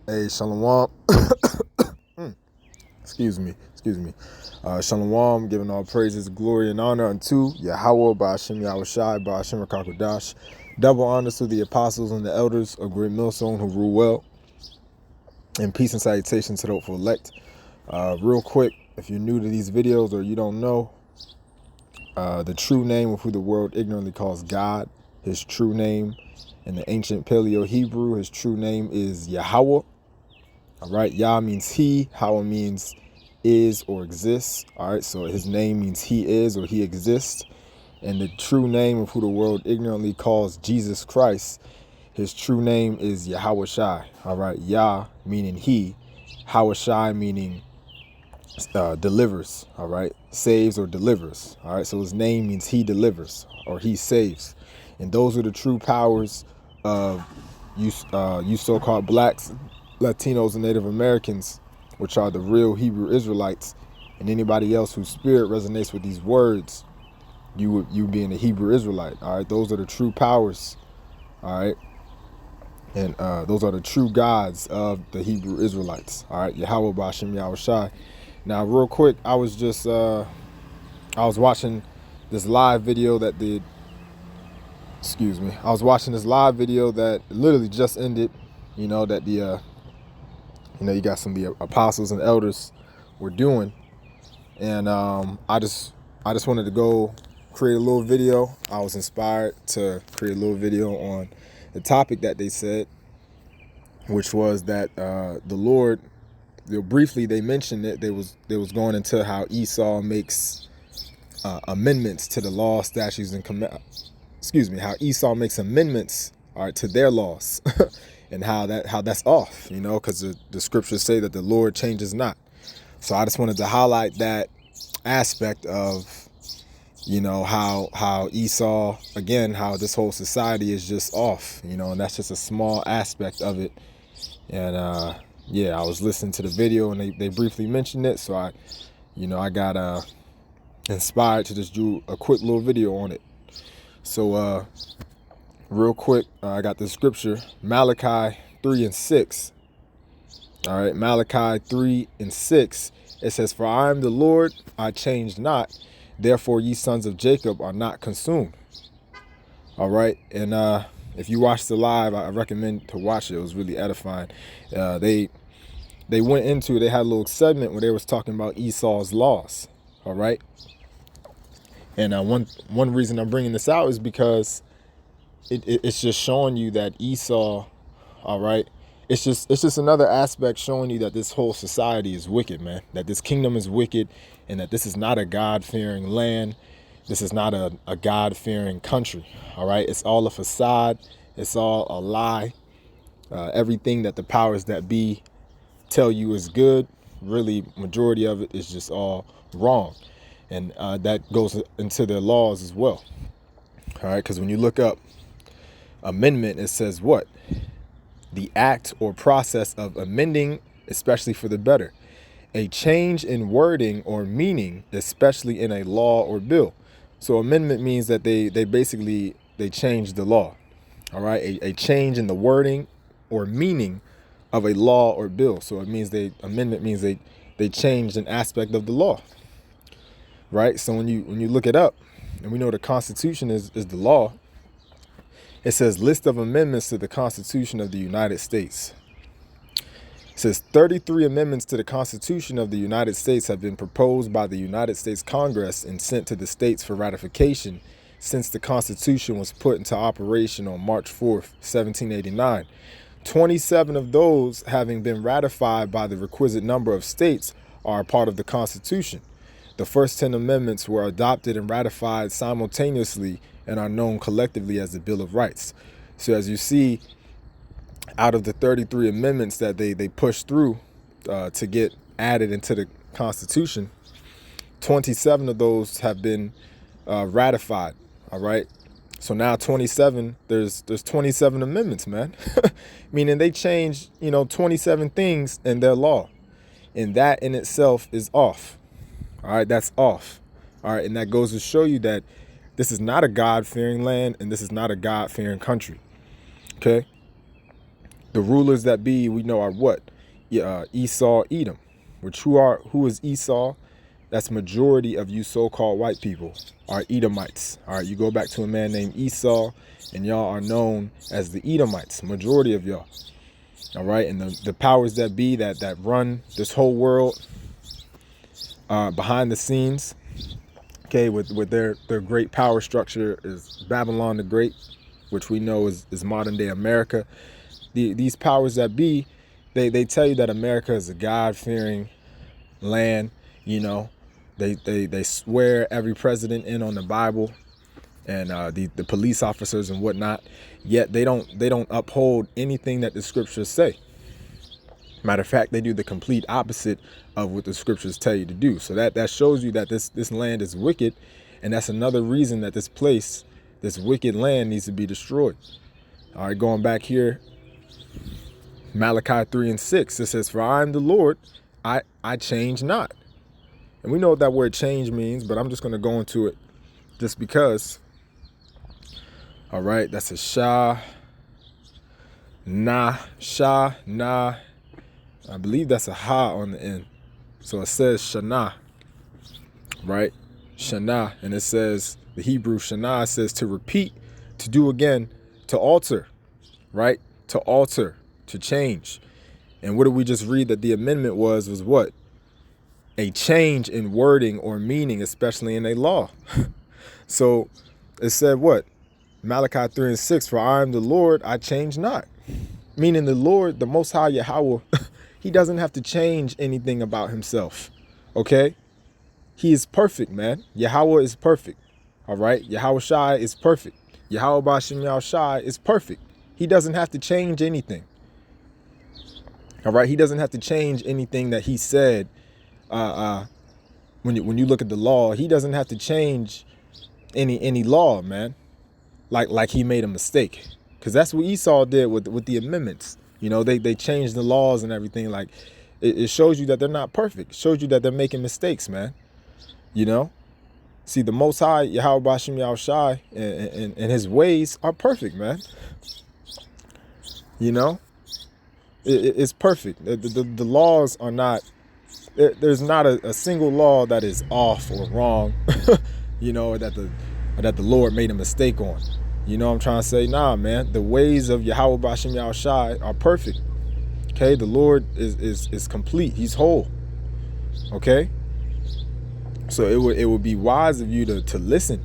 Hey, Shalom. Excuse me. Shalom, giving all praises, glory, and honor unto Yahweh, Ba'ashem Yahushai, Ba'ashem Rakakwadash. Double honors to the apostles and the elders of Great Millstone who rule well, and peace and salutations to the hopeful elect. Real quick, if you're new to these videos or you don't know, the true name of who the world ignorantly calls God, his true name in the ancient Paleo Hebrew, his true name is Yahweh. All right, Yah means he, Hawa means is or exists. All right, so his name means he is or he exists. And the true name of who the world ignorantly calls Jesus Christ, his true name is Yahweh Shai. All right, Yah meaning he, Hawa Shai meaning delivers. All right, saves or delivers. All right, so his name means he delivers or he saves. And those are the true powers of you so-called blacks, Latinos, and Native Americans, which are the real Hebrew Israelites, and anybody else whose spirit resonates with these words, you being a Hebrew Israelite. All right, those are the true powers. All right, and those are the true gods of the Hebrew Israelites. All right, Yahweh Ba'ashem Yahushai. Now, real quick, I was watching this live video that did. Excuse me. I was watching this live video that literally just ended. You know that the you got some of the apostles and elders were doing, and I just wanted to go create a little video. I was inspired to create a little video on the topic that they said, which was that the Lord, briefly they mentioned it. They was going into how Esau makes amendments to the law, statutes, and how Esau makes amendments, all right, to their laws. And how that's off, because the scriptures say that the Lord changes not. So I just wanted to highlight that aspect of, how Esau, again, how this whole society is just off, and that's just a small aspect of it. And I was listening to the video and they briefly mentioned it, so I got inspired to just do a quick little video on it. So real quick, I got the scripture, Malachi 3:6. All right, Malachi 3:6. It says, "For I am the Lord, I change not. Therefore, ye sons of Jacob are not consumed." All right, and if you watch the live, I recommend to watch it. It was really edifying. They went into, they had a little segment where they was talking about Esau's laws. All right, and one reason I'm bringing this out is because it's just showing you that Esau, all right, it's just another aspect showing you that this whole society is wicked, man, that this kingdom is wicked, and that this is not a God-fearing land. This is not a God-fearing country. All right, it's all a facade. It's all a lie. Everything that the powers that be tell you is good, really majority of it is just all wrong. And that goes into their laws as well. All right, because when you look up amendment, it says what? The act or process of amending, especially for the better. A change in wording or meaning, especially in a law or bill. So amendment means that they basically change the law. All right, a change in the wording or meaning of a law or bill. So it means amendment means they changed an aspect of the law. Right? So when you look it up, and we know the Constitution is the law, it says list of amendments to the Constitution of the United States. It says 33 amendments to the Constitution of the United States have been proposed by the United States Congress and sent to the states for ratification since the Constitution was put into operation on March 4th, 1789. 27 of those, having been ratified by the requisite number of states, are a part of the Constitution. The first 10 amendments were adopted and ratified simultaneously and are known collectively as the Bill of Rights. So as you see, out of the 33 amendments that they pushed through to get added into the Constitution, 27 of those have been ratified. All right. So now 27, there's 27 amendments, man. Meaning they changed, 27 things in their law. And that in itself is off. All right, that's off. All right, and that goes to show you that this is not a God-fearing land and this is not a God-fearing country. Okay? The rulers that be, we know, are what? Esau, Edom. Which who is Esau? That's majority of you so-called white people are Edomites. All right, you go back to a man named Esau, and y'all are known as the Edomites, majority of y'all. All right, and the powers that be that run this whole world behind the scenes, okay, with their great power structure is Babylon the Great, which we know is modern day America. These powers that be, they tell you that America is a God-fearing land. You know, they swear every president in on the Bible, and the police officers and whatnot. Yet they don't uphold anything that the scriptures say. Matter of fact, they do the complete opposite of what the scriptures tell you to do. So that shows you that this land is wicked, and that's another reason that this place, this wicked land, needs to be destroyed. All right, going back here, Malachi 3:6, it says, "For I am the Lord, I change not." And we know what that word change means, but I'm just going to go into it just because. All right, that's a Shah, Nah. I believe that's a Ha on the end. So it says Shana, right? Shana. And it says, the Hebrew Shana says to repeat, to do again, to alter, right? To alter, to change. And what did we just read that the amendment was what? A change in wording or meaning, especially in a law. So it said what? Malachi 3:6, "For I am the Lord, I change not." Meaning the Lord, the Most High Yahweh, he doesn't have to change anything about himself, okay? He is perfect, man. Yahweh is perfect, all right? Yahweh Shai is perfect. Yahweh Bashem Yahweh Shai is perfect. He doesn't have to change anything, all right? He doesn't have to change anything that he said. When you look at the law, he doesn't have to change any law, man. Like he made a mistake, because that's what Esau did with the amendments. You know, they changed the laws and everything. Like it shows you that they're not perfect. It shows you that they're making mistakes, man. You know, see, the Most High Yahweh Bashem Yahweh Shai and his ways are perfect, man. You know, it's perfect. The laws are not. There's not a single law that is off or wrong. You know, or that the Lord made a mistake on. You know what I'm trying to say? Nah, man. The ways of Yahweh Bashem Yahweh Shai are perfect. Okay, the Lord is complete. He's whole. Okay? So it would be wise of you to listen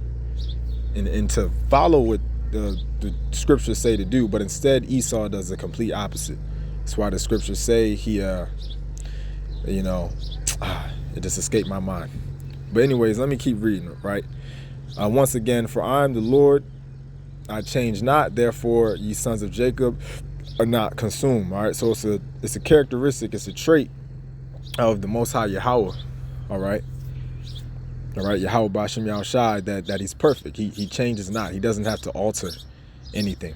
and to follow what the scriptures say to do, but instead Esau does the complete opposite. That's why the scriptures say he it just escaped my mind. But anyways, let me keep reading it, right? Once again, "For I am the Lord, I change not, therefore ye sons of Jacob are not consumed." All right, so it's a characteristic, it's a trait of the Most High Yahweh. All right, Yahweh Bashem Yahweh Shai, that he's perfect. He changes not. He doesn't have to alter anything.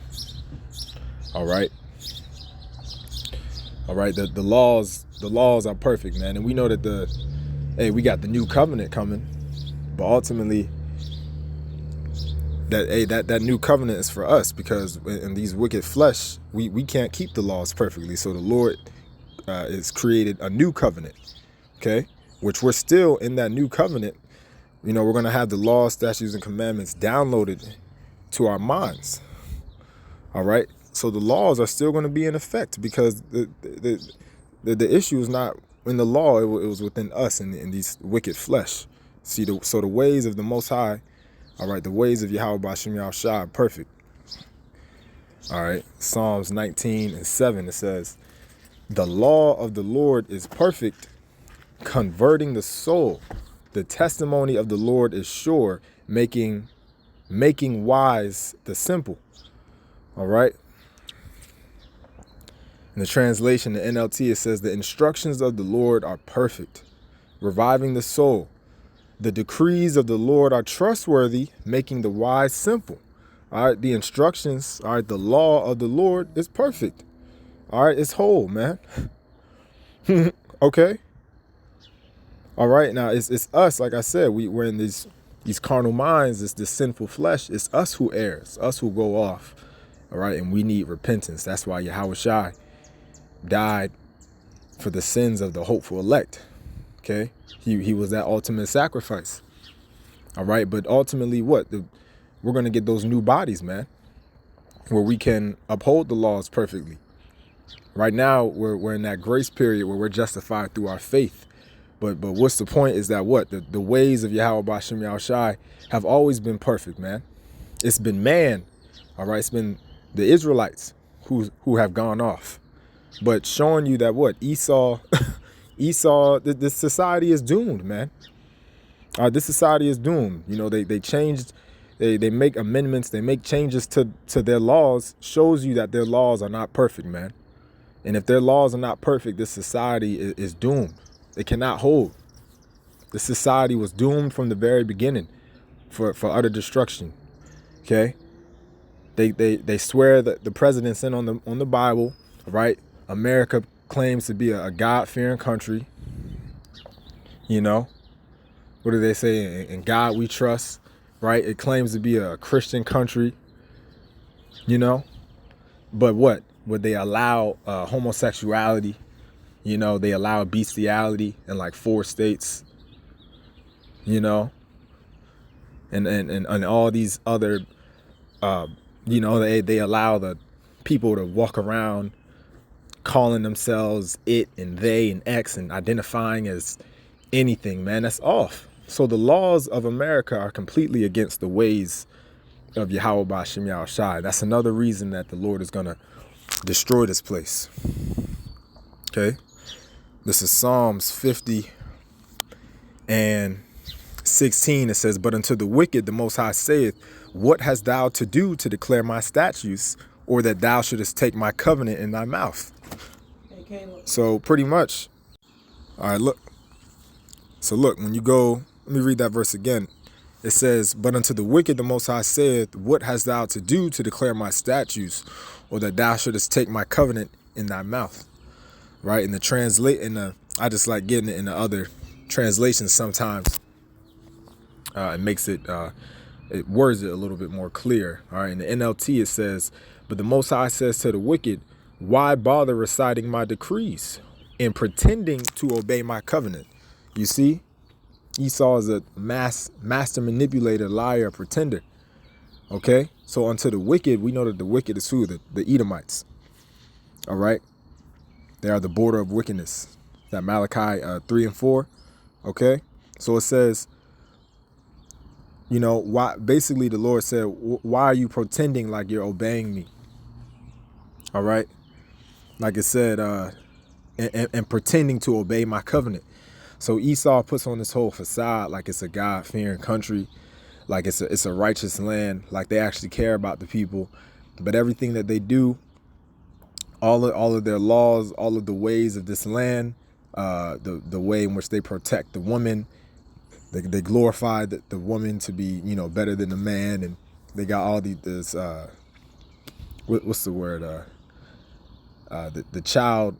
All right, the laws are perfect, man, and we know that we got the new covenant coming, but ultimately that new covenant is for us, because in these wicked flesh, we can't keep the laws perfectly. So the Lord has created a new covenant, okay, which we're still in that new covenant. You know, we're going to have the laws, statutes, and commandments downloaded to our minds. All right, so the laws are still going to be in effect, because the issue is not in the law, it was within us in these wicked flesh. See, so the ways of the Most High, all right, the ways of Yahweh Bashem Yahweh Shai are perfect. All right, Psalms 19:7, it says, "The law of the Lord is perfect, converting the soul. The testimony of the Lord is sure, making wise the simple." All right. In the translation, the NLT, it says, "The instructions of the Lord are perfect, reviving the soul. The decrees of the Lord are trustworthy, making the wise simple." All right, the instructions, all right, the law of the Lord is perfect. All right, it's whole, man. Okay. All right, now it's us, like I said, we're in these carnal minds, this sinful flesh. It's us who errs, us who go off All right. And we need repentance. That's why Yahweh Shai died for the sins of the hopeful elect. Okay. He was that ultimate sacrifice. All right. But ultimately what? We're going to get those new bodies, man, where we can uphold the laws perfectly. Right now, we're in that grace period where we're justified through our faith. But what's the point is that what? The ways of Yahweh B'Shem Yahweh Shai have always been perfect, man. It's been man, all right? It's been the Israelites who have gone off. But showing you that what? Esau, this society is doomed, man. This society is doomed. You know, they changed, they make amendments, they make changes to their laws, shows you that their laws are not perfect, man. And if their laws are not perfect, this society is doomed. It cannot hold. The society was doomed from the very beginning for utter destruction. Okay? They swear that the president's in on the Bible, right? America claims to be a God-fearing country. You know? What do they say? In God we trust, right? It claims to be a Christian country. You know? But what? Would they allow homosexuality? You know, they allow bestiality in like 4 states, you know, and all these other, you know, they allow the people to walk around calling themselves it and they and X and identifying as anything, man. That's off. So the laws of America are completely against the ways of Yahweh B'Shem Yahweh Shai. That's another reason that the Lord is going to destroy this place. Okay. This is Psalms 50 and 16. It says, but unto the wicked the Most High saith, what hast thou to do to declare my statutes, or that thou shouldest take my covenant in thy mouth? So pretty much, all right, look. So look, when you go, let me read that verse again. It says, but unto the wicked the Most High saith, what hast thou to do to declare my statutes, or that thou shouldest take my covenant in thy mouth? Right? In the I just like getting it in the other translations sometimes. It makes it words it a little bit more clear. All right. In the NLT it says, but the Most High says to the wicked, why bother reciting my decrees and pretending to obey my covenant? You see, Esau is a master manipulator, liar, pretender. Okay. So unto the wicked, we know that the wicked is who? The Edomites. All right. They are the border of wickedness. That Malachi 3 and 4. Okay. So it says, you know, why? Basically, the Lord said, why are you pretending like you're obeying me? All right. Like it said, and pretending to obey my covenant. So Esau puts on this whole facade like it's a God-fearing country, like it's a righteous land, like they actually care about the people. But everything that they do, all of their laws, all of the ways of this land, the way in which they protect the woman, they glorify the woman to be, you know, better than the man, and they got all this what's the word, the child,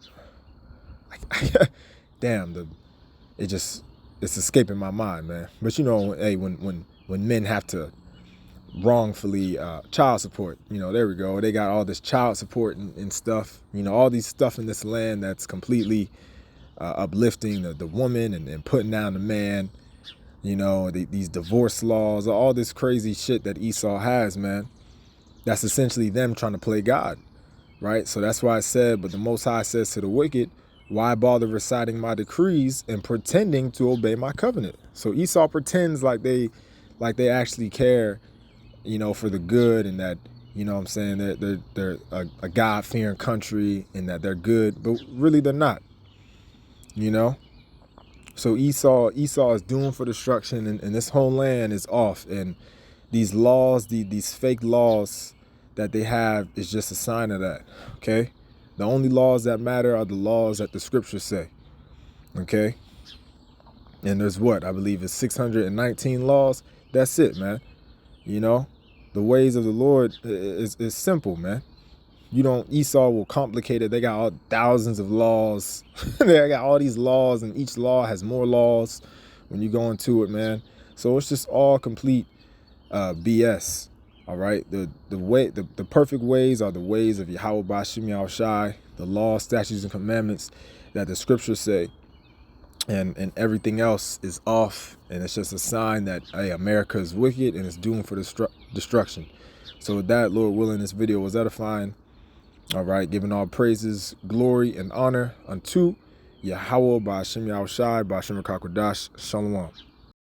damn, it's escaping my mind, man. But you know, hey, when men have to wrongfully child support, you know, there we go, they got all this child support and stuff, you know, all these stuff in this land that's completely uplifting the woman and putting down the man, you know, these divorce laws, all this crazy shit that Esau has, man. That's essentially them trying to play God, right? So that's why I said, but the Most High says to the wicked, why bother reciting my decrees and pretending to obey my covenant? So Esau pretends like they actually care, you know, for the good, and that, you know what I'm saying, they're a God-fearing country and that they're good, but really they're not, you know? So Esau is doomed for destruction, and this whole land is off. And these laws, these fake laws that they have is just a sign of that, okay? The only laws that matter are the laws that the scriptures say, okay? And there's what? I believe it's 619 laws. That's it, man. You know, the ways of the Lord is simple, man. Esau will complicate it. They got thousands of laws. They got all these laws, and each law has more laws when you go into it, man. So it's just all complete BS. All right, the perfect ways are the ways of Yahweh Ba'Shem Yahushai, the law, statutes, and commandments that the scriptures say, and everything else is off, and it's just a sign that, hey, America is wicked and it's doomed for destruction. So with that, Lord willing, this video was edifying. All right, giving all praises, glory, and honor unto Yahweh Ba'Shem Yahushai, Ba'Shem Rakakwadash. Shalom.